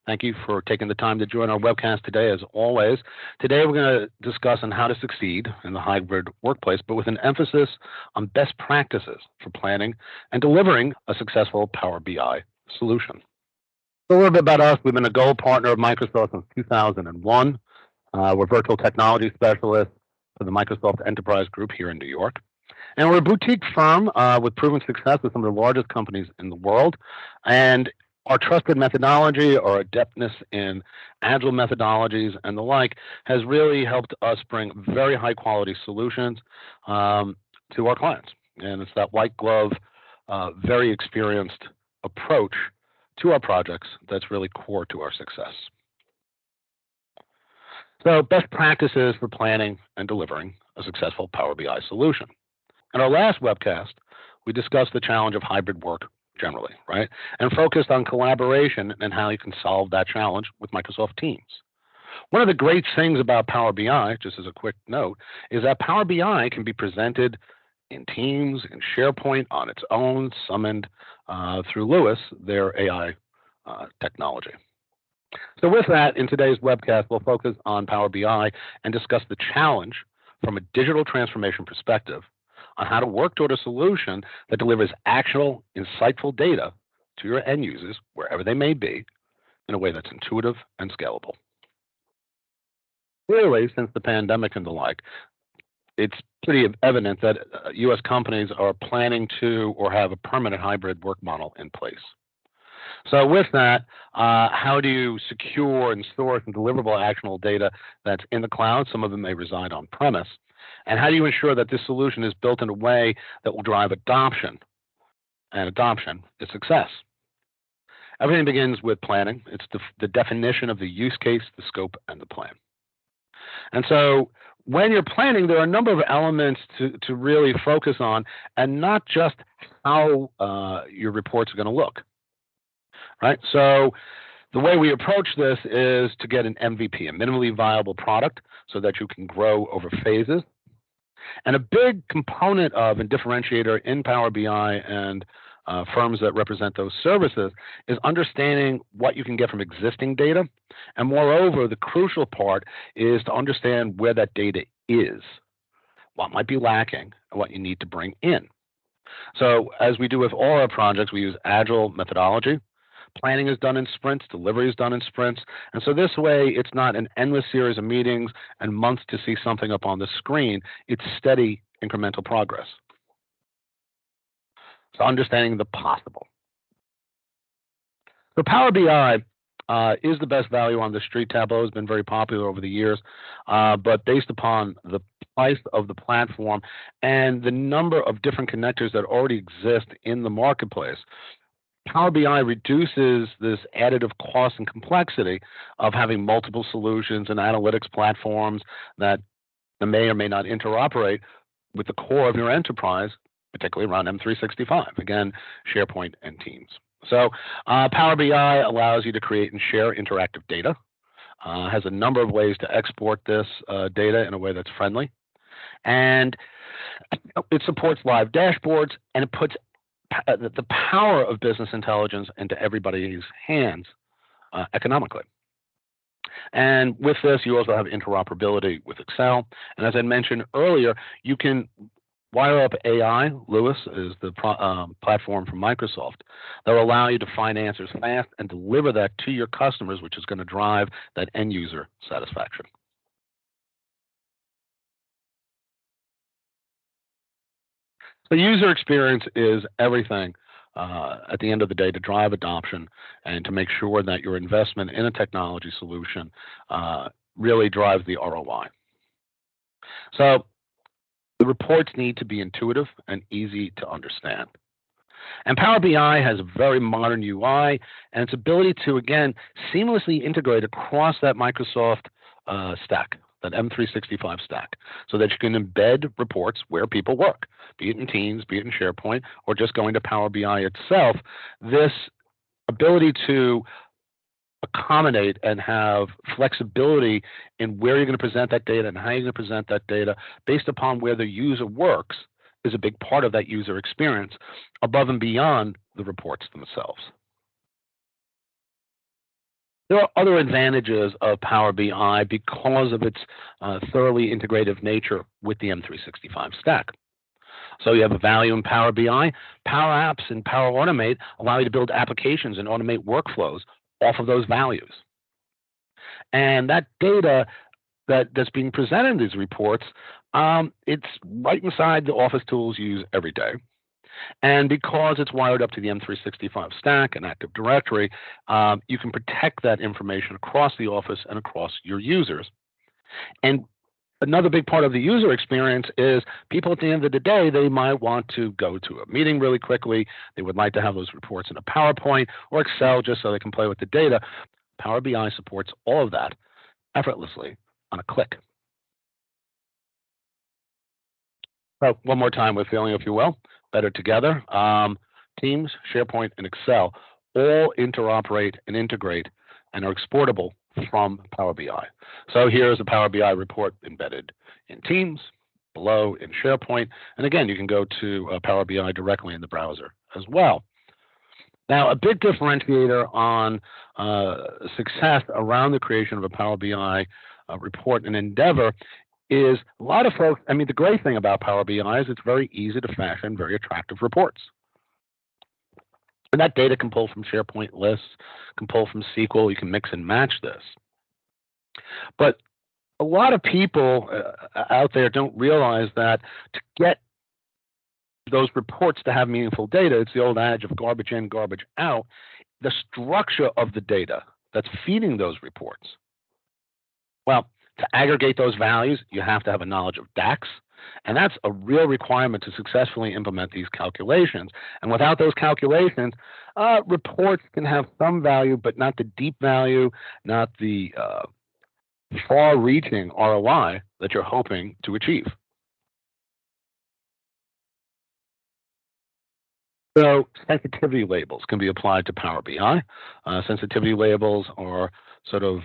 Thank you for taking the time to join our webcast today, as always. Today, we're going to discuss on how to succeed in the hybrid workplace, but with an emphasis on best practices for planning and delivering a successful Power BI solution. A little bit about us. We've been a gold partner of Microsoft since 2001. We're virtual technology specialists for the Microsoft Enterprise Group here in New York. And we're a boutique firm with proven success with some of the largest companies in the world. And our trusted methodology, our adeptness in Agile methodologies and the like has really helped us bring very high quality solutions to our clients. And it's that white glove, very experienced approach to our projects that's really core to our success. So best practices for planning and delivering a successful Power BI solution. In our last webcast, we discussed the challenge of hybrid work generally, right? And focused on collaboration and how you can solve that challenge with Microsoft Teams. One of the great things about Power BI, just as a quick note, is that Power BI can be presented in Teams, in SharePoint on its own, summoned through Lewis, their AI technology. So with that, in today's webcast, we'll focus on Power BI and discuss the challenge from a digital transformation perspective on how to work toward a solution that delivers actual, insightful data to your end users, wherever they may be, in a way that's intuitive and scalable. Clearly, since the pandemic and the like, it's pretty evident that U.S. companies are planning to or have a permanent hybrid work model in place. So with that, how do you secure and store some deliverable actionable data that's in the cloud? Some of them may reside on premise. And how do you ensure that this solution is built in a way that will drive adoption? And adoption is success. Everything begins with planning. It's the definition of the use case, the scope, and the plan. And so when you're planning, there are a number of elements to really focus on, and not just how your reports are going to look. Right? So the way we approach this is to get an MVP, a minimally viable product, so that you can grow over phases. And a big component of and differentiator in Power BI and firms that represent those services is understanding what you can get from existing data. And moreover, the crucial part is to understand where that data is, what might be lacking, and what you need to bring in. So as we do with all our projects, we use Agile methodology. Planning is done in sprints, delivery is done in sprints. And so this way, it's not an endless series of meetings and months to see something up on the screen. It's steady incremental progress. So understanding the possible. So Power BI is the best value on the street. Tableau has been very popular over the years, but based upon the price of the platform and the number of different connectors that already exist in the marketplace, Power BI reduces this additive cost and complexity of having multiple solutions and analytics platforms that may or may not interoperate with the core of your enterprise, particularly around M365, again, SharePoint and Teams. So Power BI allows you to create and share interactive data, has a number of ways to export this data in a way that's friendly, and it supports live dashboards, and it puts the power of business intelligence into everybody's hands economically. And with this, you also have interoperability with Excel. And as I mentioned earlier, you can wire up AI. Lewis is the platform from Microsoft that will allow you to find answers fast and deliver that to your customers, which is going to drive that end user satisfaction. The user experience is everything at the end of the day to drive adoption and to make sure that your investment in a technology solution really drives the ROI. So the reports need to be intuitive and easy to understand. And Power BI has a very modern UI and its ability to, again, seamlessly integrate across that Microsoft stack, that M365 stack, so that you can embed reports where people work, be it in Teams, be it in SharePoint, or just going to Power BI itself. This ability to accommodate and have flexibility in where you're going to present that data and how you're going to present that data based upon where the user works is a big part of that user experience above and beyond the reports themselves. There are other advantages of Power BI because of its thoroughly integrative nature with the M365 stack. So you have a value in Power BI. Power Apps and Power Automate allow you to build applications and automate workflows off of those values. And that data that's being presented in these reports, it's right inside the Office tools you use every day. And because it's wired up to the M365 stack and Active Directory, you can protect that information across the Office and across your users. And another big part of the user experience is people at the end of the day, they might want to go to a meeting really quickly. They would like to have those reports in a PowerPoint or Excel just so they can play with the data. Power BI supports all of that effortlessly on a click. So one more time with feeling, if you will, better together. Teams, SharePoint, and Excel all interoperate and integrate and are exportable from Power BI. So here's a Power BI report embedded in Teams, below in SharePoint, and again, you can go to Power BI directly in the browser as well. Now, a big differentiator on success around the creation of a Power BI report and endeavor is a lot of folks, I mean, the great thing about Power BI is it's very easy to fashion very attractive reports. And that data can pull from SharePoint lists, can pull from SQL, you can mix and match this. But a lot of people out there don't realize that to get those reports to have meaningful data, it's the old adage of garbage in, garbage out, the structure of the data that's feeding those reports. Well, to aggregate those values, you have to have a knowledge of DAX, and that's a real requirement to successfully implement these calculations. And without those calculations, reports can have some value, but not the deep value, not the far-reaching ROI that you're hoping to achieve. So sensitivity labels can be applied to Power BI. Sensitivity labels are sort of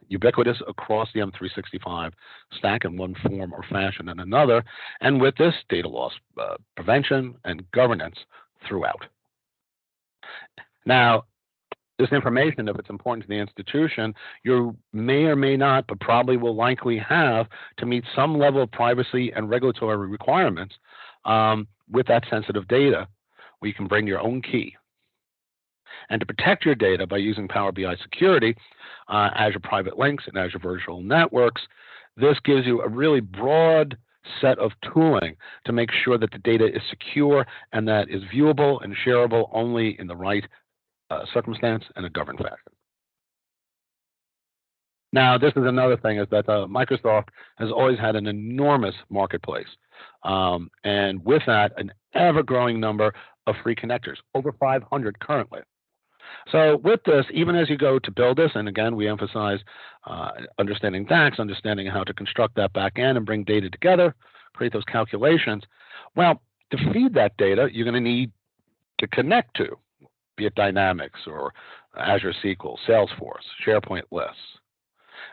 ubiquitous across the M365 stack in one form or fashion and another, and with this, data loss prevention and governance throughout. Now, this information, if it's important to the institution, you may or may not, but probably will likely have to meet some level of privacy and regulatory requirements with that sensitive data, where you can bring your own key. And to protect your data by using Power BI security, Azure Private Links and Azure Virtual Networks, this gives you a really broad set of tooling to make sure that the data is secure and that is viewable and shareable only in the right circumstance and a governed fashion. Now, this is another thing, is that Microsoft has always had an enormous marketplace. And with that, an ever-growing number of free connectors, over 500 currently. So with this, even as you go to build this, and again, we emphasize understanding DAX, understanding how to construct that back end and bring data together, create those calculations. Well, to feed that data, you're going to need to connect to, be it Dynamics or Azure SQL, Salesforce, SharePoint lists.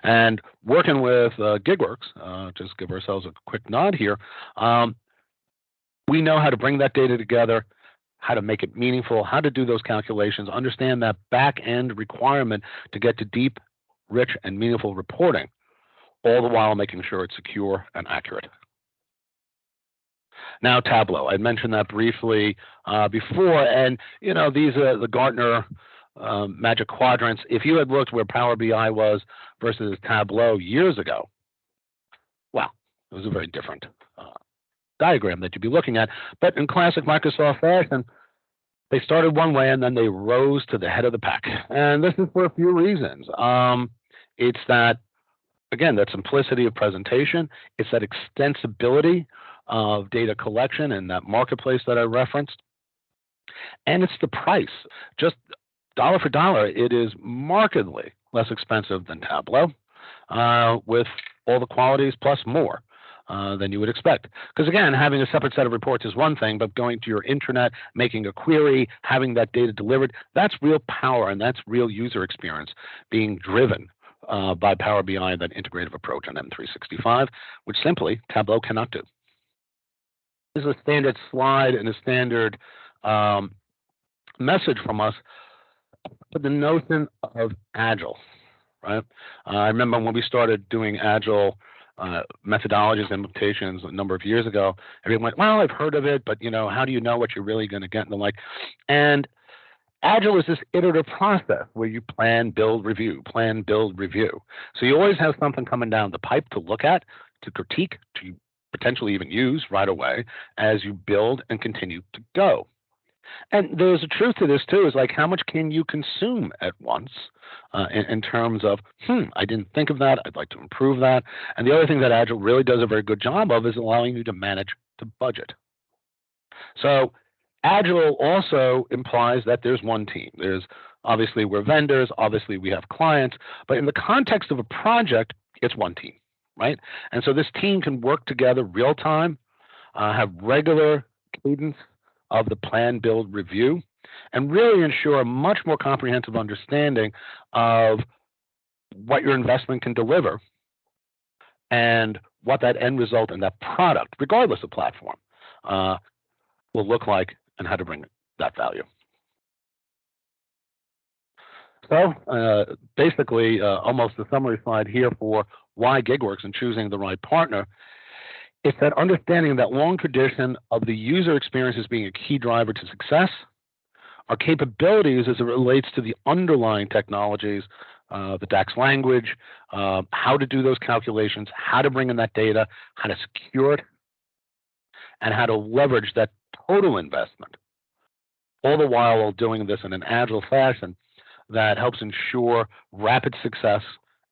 And working with Gig Werks, just give ourselves a quick nod here, we know how to bring that data together, how to make it meaningful, how to do those calculations, understand that back-end requirement to get to deep, rich, and meaningful reporting, all the while making sure it's secure and accurate. Now, Tableau, I mentioned that briefly before, and you know, these are the Gartner Magic Quadrants. If you had looked where Power BI was versus Tableau years ago, well, it was a very different diagram that you'd be looking at. But in classic Microsoft fashion, they started one way and then they rose to the head of the pack. And this is for a few reasons. It's that, again, that simplicity of presentation. It's that extensibility of data collection and that marketplace that I referenced. And it's the price. Just dollar for dollar, it is markedly less expensive than Tableau, with all the qualities plus more than you would expect. Because again, having a separate set of reports is one thing, but going to your intranet, making a query, having that data delivered, that's real power and that's real user experience being driven by Power BI and that integrative approach on M365, which simply Tableau cannot do. This is a standard slide and a standard message from us But the notion of Agile, right? I remember when we started doing Agile methodologies and implementations a number of years ago, everyone went, well, I've heard of it, but how do you know what you're really going to get? And the like. And Agile is this iterative process where you plan, build, review, plan, build, review. So you always have something coming down the pipe to look at, to critique, to potentially even use right away as you build and continue to go. And there's a truth to this too, is like how much can you consume at once in terms of, I didn't think of that, I'd like to improve that. And the other thing that Agile really does a very good job of is allowing you to manage the budget. So Agile also implies that there's one team. There's obviously we're vendors, obviously we have clients, but in the context of a project, it's one team, right? And so this team can work together real time, have regular cadence of the plan, build, review, and really ensure a much more comprehensive understanding of what your investment can deliver and what that end result and that product, regardless of platform, will look like and how to bring that value. So basically, almost a summary slide here for why Gig Werks and choosing the right partner. It's that understanding that long tradition of the user experience as being a key driver to success, our capabilities as it relates to the underlying technologies, the DAX language, how to do those calculations, how to bring in that data, how to secure it, and how to leverage that total investment, all the while doing this in an agile fashion that helps ensure rapid success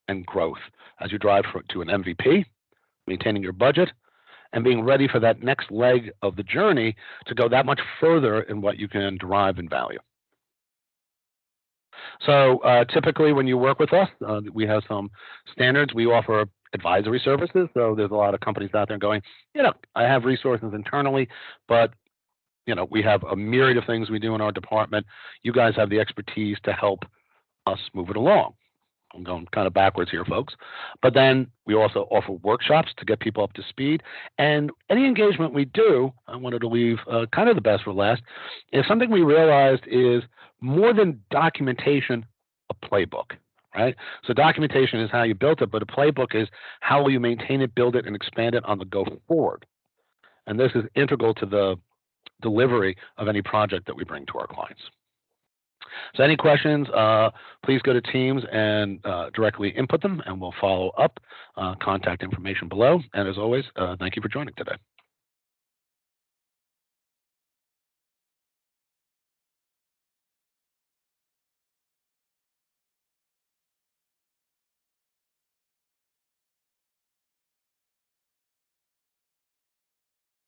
and growth as you drive to an MVP, maintaining your budget, and being ready for that next leg of the journey to go that much further in what you can derive in value. So typically when you work with us, we have some standards. We offer advisory services. So there's a lot of companies out there going, I have resources internally, but we have a myriad of things we do in our department. You guys have the expertise to help us move it along. I'm going kind of backwards here, folks. But then we also offer workshops to get people up to speed. And any engagement we do, I wanted to leave kind of the best for last, is something we realized is more than documentation, a playbook, right? So documentation is how you built it, but a playbook is how will you maintain it, build it, and expand it on the go forward. And this is integral to the delivery of any project that we bring to our clients. So any questions, please go to Teams and directly input them, and we'll follow up. Contact information below. And as always, thank you for joining today.